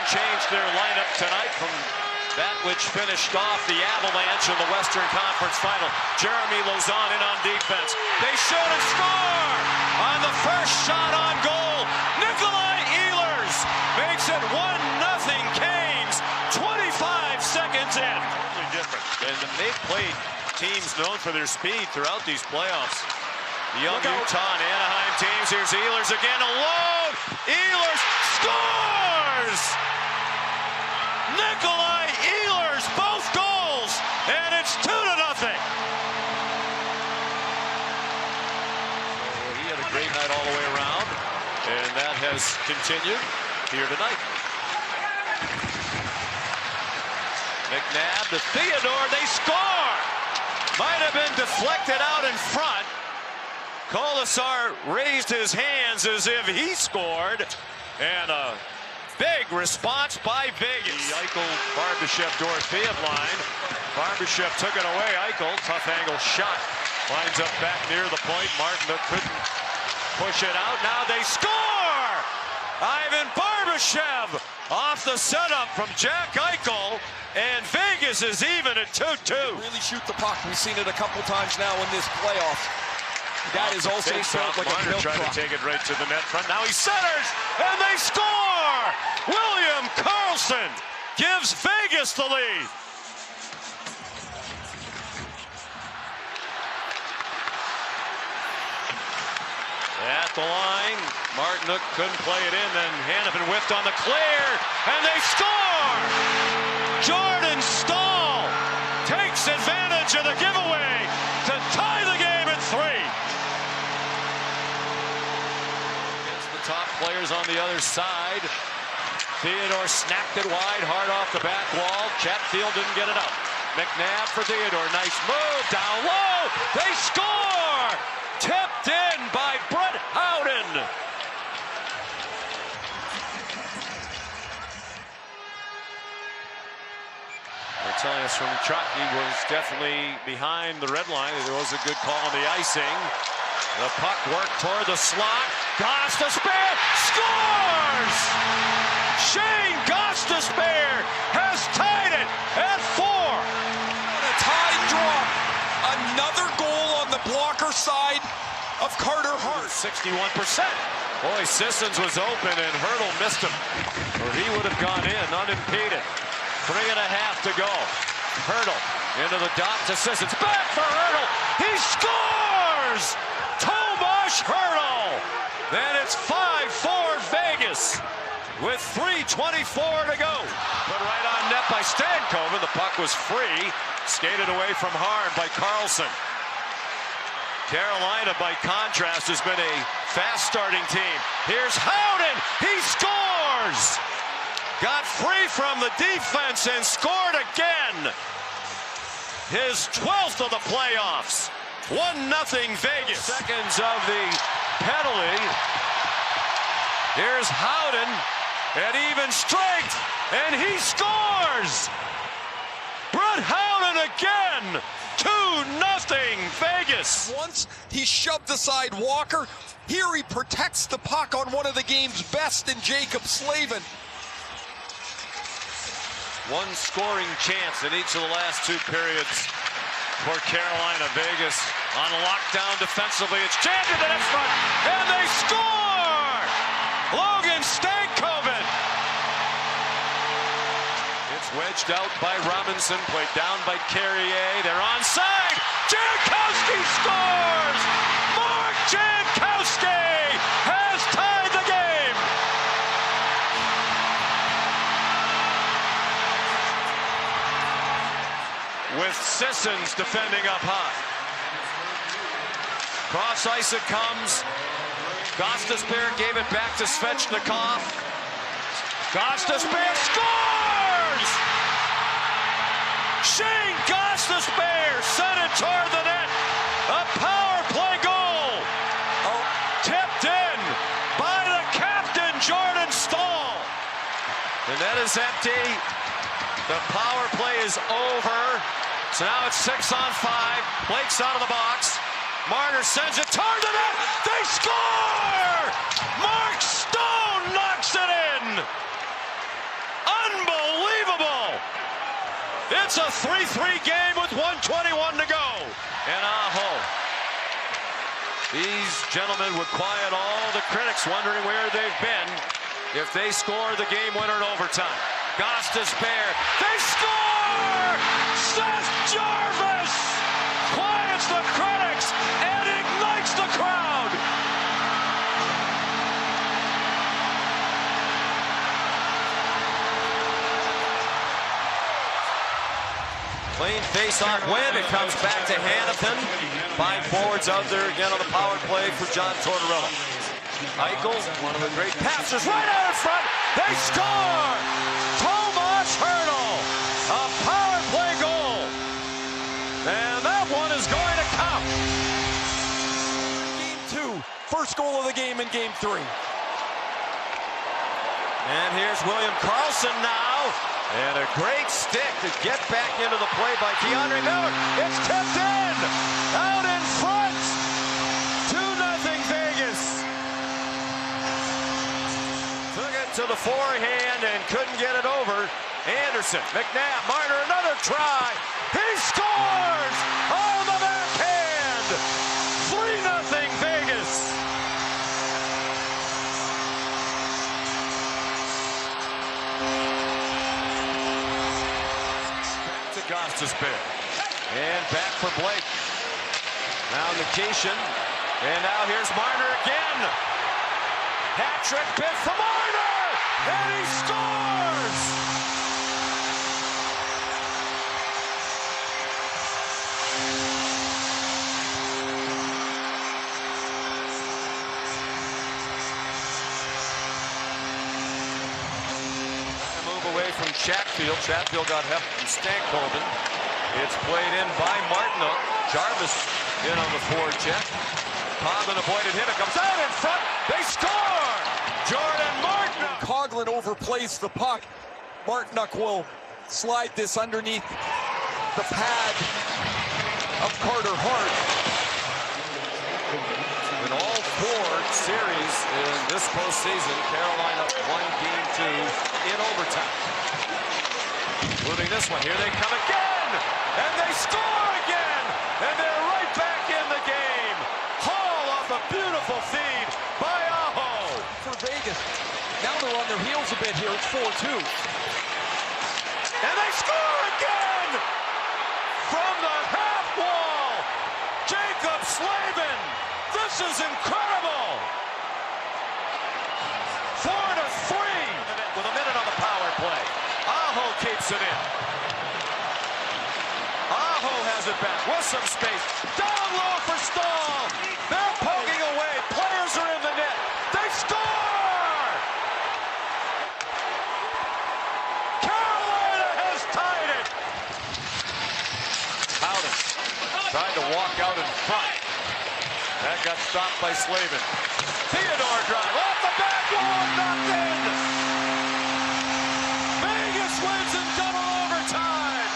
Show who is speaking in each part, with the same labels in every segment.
Speaker 1: changed their lineup tonight from that which finished off the Avalanche in the Western Conference Final. Jeremy Lauzon in on defense. They shoot and score on the first shot on goal. Nikolai Ehlers makes it 1-0 Canes 25 seconds in. Totally different. And they've played teams known for their speed throughout these playoffs. The young Utah and Anaheim teams. Here's Ehlers again alone. Ehlers scores! Nikolai Ehlers, both goals, and it's 2-0. So he had a great night all the way around, and that has continued here tonight. McNabb to Theodore, they score! Might have been deflected out in front. Colasar raised his hands as if he scored, and a big response by Vegas. The Eichel, Barbashev, Dorofeev line. Barbashev took it away. Eichel, tough angle shot. Lines up back near the point. Martin couldn't push it out. Now they score! Ivan Barbashev off the setup from Jack Eichel, and Vegas is even at 2-2.
Speaker 2: Really shoot the puck. We've seen it a couple times now in this playoff. That is also felt like a milk
Speaker 1: trying to take it right to the net front. Now he centers, and they score! William Karlsson gives Vegas the lead. At the line, Martin couldn't play it in, then Hanifin whipped on the clear, and they score! Jordan Staal takes advantage of the giveaway to tie the game at 3. Top players on the other side. Theodore snapped it wide, hard off the back wall. Chatfield didn't get it up. McNabb for Theodore. Nice move, down low. They score! Tipped in by Brett Howden. They're telling us from Chuck he was definitely behind the red line. There was a good call on the icing. The puck worked toward the slot. Gostisbehere scores! Shane Gostisbehere has tied it at 4.
Speaker 2: On a tie draw. Another goal on the blocker side of Carter Hart.
Speaker 1: 61%. Boy, Sissons was open and Hurdle missed him. Or he would have gone in unimpeded. 3.5 to go. Hurdle into the dot to Sissons. Back for Hurdle. He scores! Tomas Hurdle. Then it's 5-4 Vegas with 3:24 to go. Put right on net by Stankoven. The puck was free. Skated away from hard by Karlsson. Carolina, by contrast, has been a fast-starting team. Here's Howden. He scores! Got free from the defense and scored again. His 12th of the playoffs. 1-0 Vegas. Seconds of the penalty. Here's Howden at even strength, and he scores! Brett Howden again! 2-0 Vegas.
Speaker 2: Once he shoved aside Walker. Here he protects the puck on one of the game's best in Jacob Slavin.
Speaker 1: One scoring chance in each of the last 2 periods for Carolina. Vegas on lockdown defensively. It's jammed to the net front, and they score! Logan Stankoven. It's wedged out by Robinson, played down by Carrier. They're onside. Jankowski scores! Mark Jankowski has tied the game. With Sissons defending up high. Cross ice it comes. Gostisbehere gave it back to Svechnikov. Gostisbehere scores! Shane Gostisbehere sent it toward the net. A power play goal. Tipped in by the captain, Jordan Staal. The net is empty. The power play is over. So now it's 6-on-5. Blake's out of the box. Marner sends it toward the net. They score! Mark Stone knocks it in. It's a 3-3 game with 1:21 to go. And Aho. These gentlemen would quiet all the critics wondering where they've been if they score the game winner in overtime. Goss to spare. They score! Seth Jarvis quiets the critics and ignites the crowd. Clean face-off win. It comes back to Hanifin. 5 forwards out there again on the power play for John Tortorella. Eichel, one of the great passers, right out in front. They score! Tomas Hertl, a power play goal. And that one is going to count.
Speaker 2: Game 2, first goal of the game in game 3.
Speaker 1: And here's William Karlsson now. And a great stick to get back into the play by Keandre Miller. It's tipped in. Out in front. 2-0 Vegas. Took it to the forehand and couldn't get it over. Anderson, McNabb, Marner, another try. He scores on the backhand. 3-0 Vegas. Goss to spare. And back for Blake. Now Nikishin. And now here's Marner again. Hat-trick bid for Marner! And he scores! Away from Chatfield. Chatfield got help from Stankoven. It's played in by Martinook. Jarvis in on the forecheck. Coughlin avoided him. It comes out in front. They score! Jordan Martinook.
Speaker 2: Coughlin overplays the puck. Martinook will slide this underneath the pad of Carter Hart.
Speaker 1: In all 4 series in this postseason, Carolina won game 2 in overtime. Including this one. Here they come again! And they score again! And they're right back in the game! Hall off a beautiful feed by Aho!
Speaker 2: For Vegas. Now they're on their heels a bit here. It's 4-2.
Speaker 1: And they score again! From the half wall! Jacob Slavin! This is incredible! 4-3 with a minute on the power play. Aho keeps it in. Aho has it back with some space. Down low for Staal. They're poking away. Players are in the net. They score! Carolina has tied it. Howden tried to walk out in front. That got stopped by Slavin. Theodore drive off the back wall, knocked in. Vegas wins in double overtime.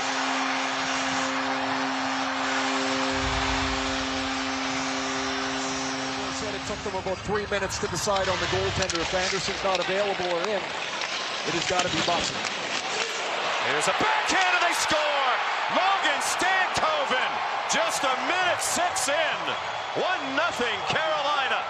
Speaker 2: Said it took them about 3 minutes to decide on the goaltender. If Anderson's not available or in, it has got to be Bussey.
Speaker 1: Here's a backhand and they score. Logan Stankoven. Just a minute 6 in. 1-0 Carolina.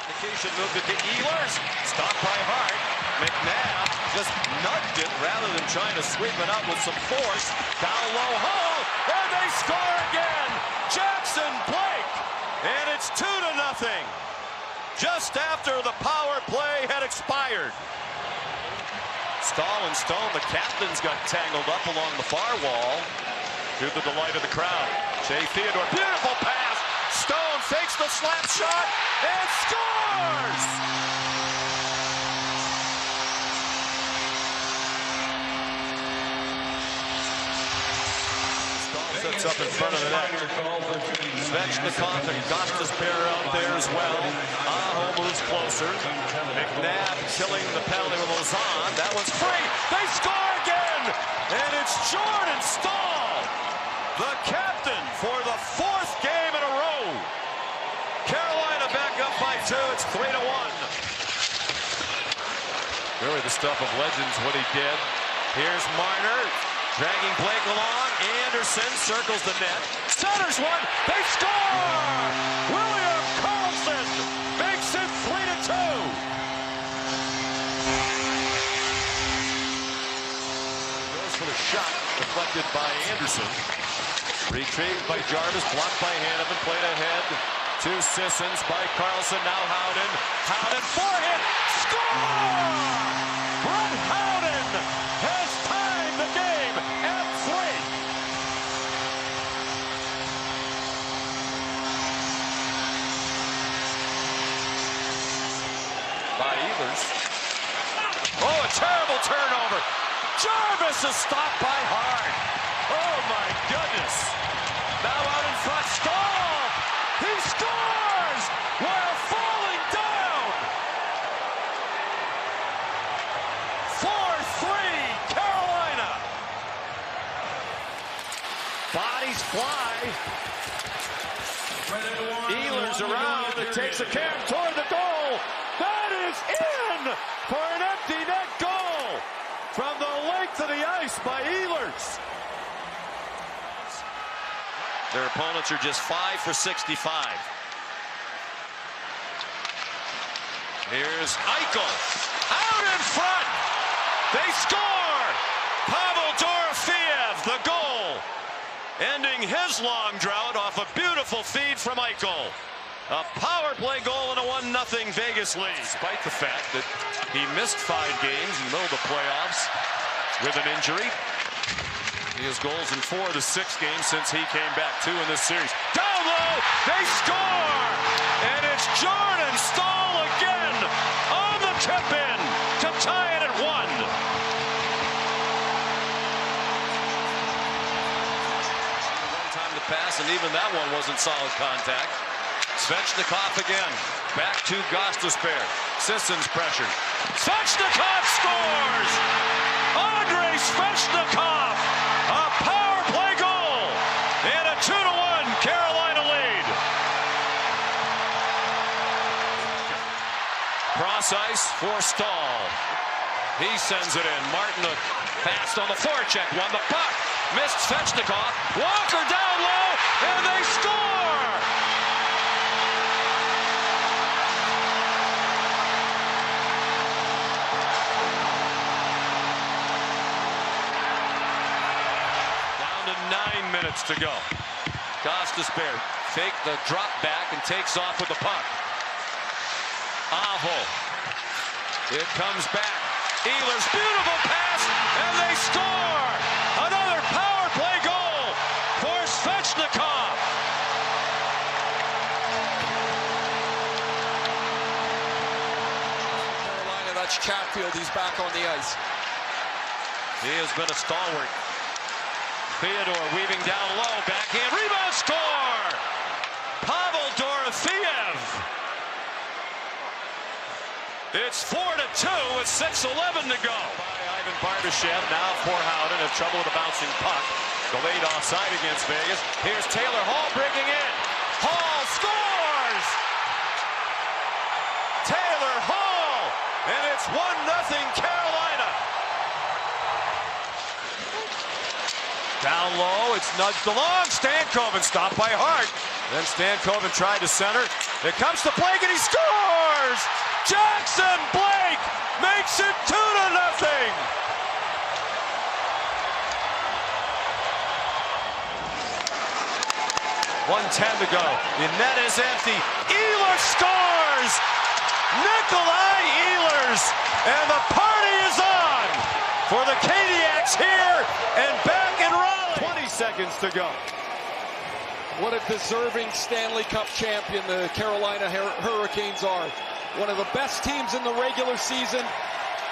Speaker 1: Nikishin moved it to Ehlers. Stopped by Hart. McNabb just nudged it rather than trying to sweep it up with some force. Down low Hall. And they score again. Jackson Blake. And it's 2-0. Just after the power play had expired. Staal and Stone, the captains, got tangled up along the far wall. To the delight of the crowd. Shea Theodore, beautiful pass. Stone fakes the slap shot and scores! Stone sets up in front of the net. Svechnikov and Gostisbehere out there as well. Aho moves closer. McNabb killing the penalty with Lausanne. That one's free. They score again! And it's Jordan Staal, the captain for the 4th game in a row. Carolina back up by 2. It's 3-1. Really the stuff of legends, what he did. Here's Marner, dragging Blake along. Anderson circles the net. Centers one. They score! William Karlsson makes it 3-2. Goes for the shot, deflected by Anderson. Retrieved by Jarvis, blocked by Hanneman, played ahead to Sissons by Karlsson. Now Howden. Howden, forehand, score! Brett Howden has tied the game at 3. By Ehlers. Oh, a terrible turnover. Jarvis is stopped by Hart. Oh my goodness. Now out in front, Staal. He scores while falling down. 4-3 Carolina. Bodies fly. Ehlers around and takes a cam toward the goal. That is in for an empty net goal from the length of the ice by Ehlers. Their opponents are just 5 for 65. Here's Eichel out in front. They score. Pavel Dorofeev, the goal, ending his long drought off a beautiful feed from Eichel. A power play goal and a 1-0 Vegas lead. Despite the fact that he missed 5 games in the middle of the playoffs with an injury. He has goals in 4 of the 6 games since he came back. 2 in this series. Down low, they score! And it's Jordan Staal again on the tip in to tie it at 1. One time to pass, and even that one wasn't solid contact. Svechnikov again. Back to Gostisbehere. Sissons pressured. Svechnikov scores! Andrei Svechnikov! A power play goal! And a 2-1 Carolina lead. Cross ice for Staal. He sends it in. Martin passed on the forecheck. Won the puck. Missed Svechnikov. Walker down low. And they score! Down to 9 minutes to go. Gostisbehere fake the drop back and takes off with the puck. Aho. It comes back. Ehlers, beautiful pass, and they score! Another power play goal for Svechnikov.
Speaker 2: Carolina, that's Chatfield. He's back on the ice.
Speaker 1: He has been a stalwart. Theodore weaving down low, backhand, rebound, score! Pavel Dorofeev. It's 4-2 with 6:11 to go. By Ivan Barbashev, now for Howden, have trouble with a bouncing puck. Delayed offside against Vegas. Here's Taylor Hall breaking in. Hall scores! Taylor Hall! And it's 1-0 Carolina. Down low, it's nudged along. Stankoven stopped by Hart. Then Stankoven tried to center. It comes to Blake and he scores! Jackson Blake makes it 2-0. 1:10 to go. The net is empty. Ehlers scores! Nikolai Ehlers! And the party is on for the Kadiaks here and back in Raleigh. 20 seconds to go.
Speaker 2: What a deserving Stanley Cup champion the Carolina Hurricanes are. One of the best teams in the regular season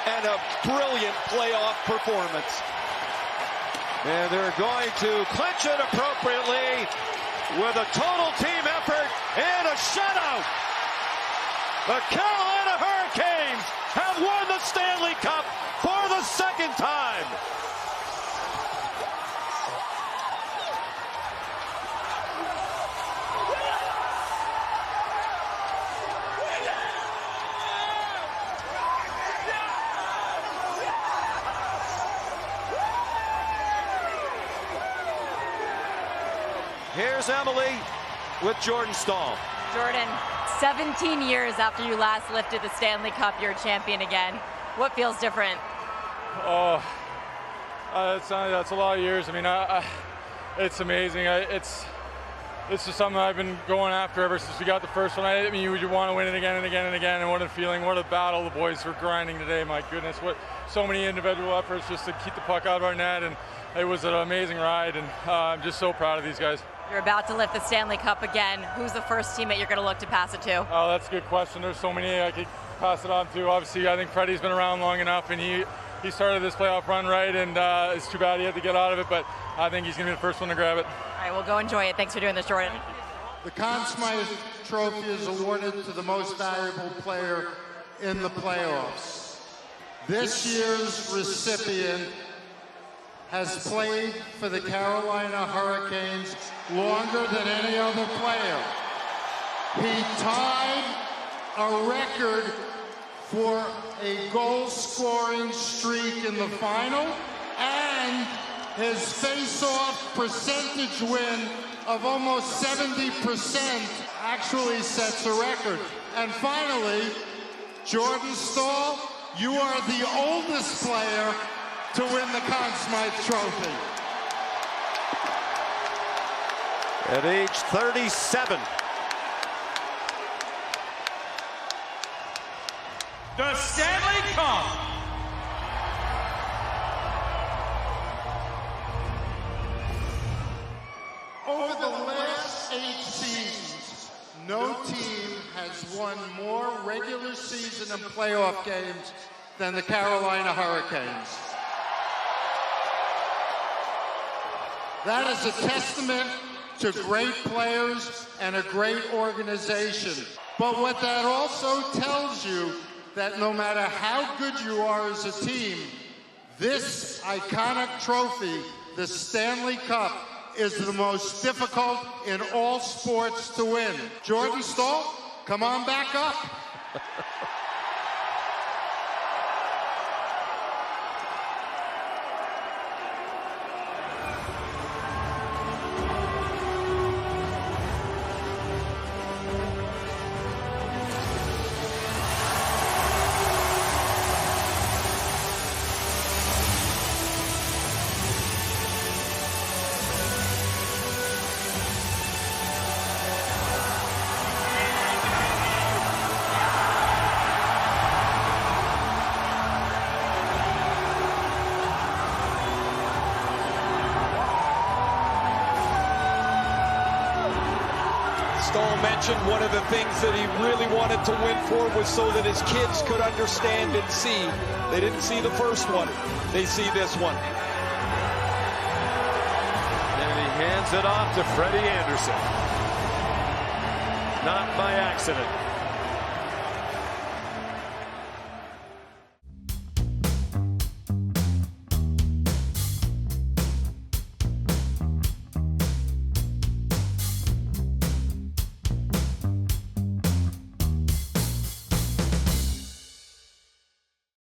Speaker 2: and a brilliant playoff performance.
Speaker 1: And they're going to clinch it appropriately with a total team effort and a shutout. The Carolina Hurricanes have won the Stanley Cup for the second time. Here's Emily with Jordan Staal.
Speaker 3: Jordan, 17 years after you last lifted the Stanley Cup, you're a champion again. What feels different?
Speaker 4: Oh, that's a lot of years. I mean, it's amazing. It's just something I've been going after ever since we got the first one. I mean, you want to win it again and again and again, and what a feeling, what a battle the boys were grinding today. My goodness, what so many individual efforts just to keep the puck out of our net, and it was an amazing ride, and I'm just so proud of these guys.
Speaker 3: You're about to lift the Stanley Cup again. Who's the first teammate you're going to look to pass it to?
Speaker 4: Oh, that's a good question. There's so many I could pass it on to. Obviously, I think Freddie's been around long enough, and he started this playoff run right, and it's too bad he had to get out of it, but I think he's going to be the first one to grab it.
Speaker 3: All right, well, go enjoy it. Thanks for doing this, Jordan.
Speaker 5: The Conn Smythe Trophy is awarded to the most valuable player in the playoffs. This year's recipient has played for the Carolina Hurricanes longer than any other player. He tied a record for a goal-scoring streak in the final, and his face-off percentage win of almost 70% actually sets a record. And finally, Jordan Staal, you are the oldest player to win the Conn Smythe Trophy.
Speaker 1: At age 37.
Speaker 6: The Stanley Cup.
Speaker 5: Over the last 8 seasons, no team has won more regular season and playoff games than the Carolina Hurricanes. That is a testament to great players and a great organization. But what that also tells you, that no matter how good you are as a team, this iconic trophy, the Stanley Cup, is the most difficult in all sports to win. Jordan Staal, come on back up.
Speaker 2: Staal mentioned one of the things that he really wanted to win for was so that his kids could understand and see. They didn't see the first one. They see this one.
Speaker 1: And he hands it off to Freddie Anderson. Not by accident.